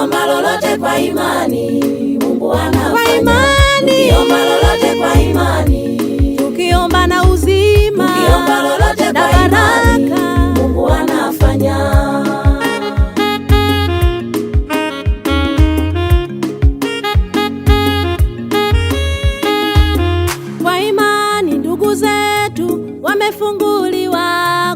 Tukiomba lolote kwa imani, Mungu anafanya. Kwa imani. Tukiomba lolote kwa imani, tukiomba na uzima, tukiomba lolote na kwa imani, baraka, Mungu anafanya. Kwa imani ndugu zetu wamefunguliwa,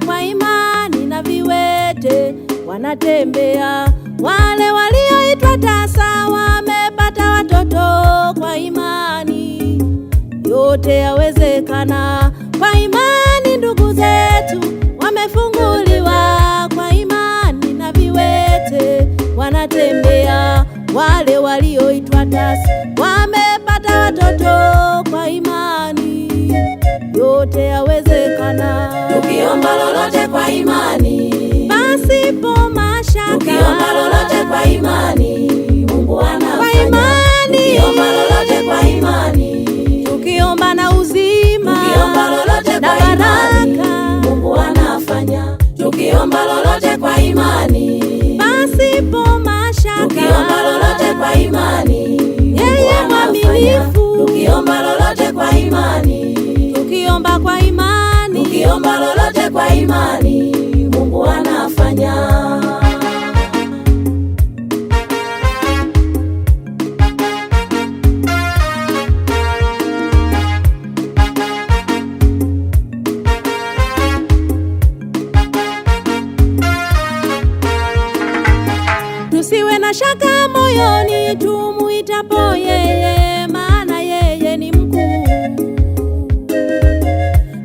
kwa imani na viwete wanatembea, wale walioitwa tasa wamepata watoto, kwa imani yote yawezekana. Kwa imani ndugu zetu wamefunguliwa, kwa imani na viwete wanatembea, wale walioitwa tasa wamepata watoto, kwa imani yote yawezekana. Tukiomba lolote kwa imani, pasipo mashaka, tukiomba lolote kwa imani, Mungu anafanya. Kwa imani. Tukiomba lolote kwa imani, tukiomba na uzima, tukiomba lolote na kwa imani, baraka, Mungu anafanya. Tukiomba lolote kwa imani, pasipo mashaka, tukiomba lolote kwa imani, yeye mwaminifu. tukiomba lolote kwa imani, tukiomba kwa imani, tukiomba lolote kwa imani, Mungu anafanya. tusiwe na shaka moyoni tumuitapo yeye, maana yeye ni mkuu.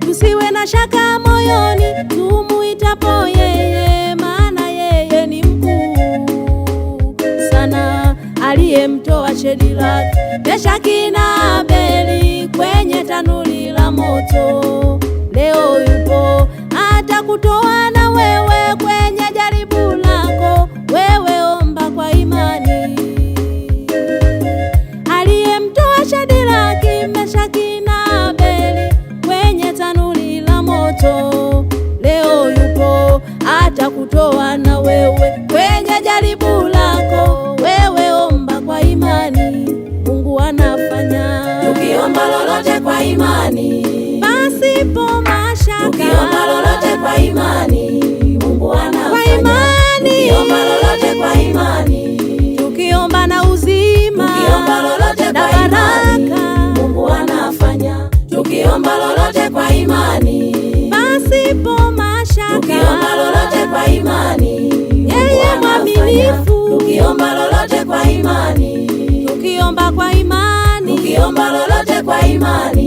Tusiwe na shaka moyoni tumuitapo yeye, maana yeye ni mkuu sana, aliyemtoa Shadraka, Meshaki na Abeli kwenye tanuri la moto. Leo yupo atakutoa na wewe kwenye jaribu lako, wewe omba kwa imani. Aliyemtoa Shadraka, Meshaki na Abeli kwenye tanuri la moto, leo yupo atakutoa na wewe kwenye jaribu lako, wewe omba kwa imani, Mungu anafanya. Tukiomba lolote kwa imani, pasipo mashaka, tukiomba lolote kwa imani, Mungu anafanya. Kwa imani. Tukiomba lolote kwa imani, tukiomba na uzima, tukiomba lolote na kwa imani, baraka, Mungu anafanya. Tukiomba lolote kwa imani, pasipo mashaka, tukiomba lolote kwa imani, yeye mwaminifu. tukiomba lolote kwa imani, tukiomba kwa imani, tukiomba lolote kwa imani,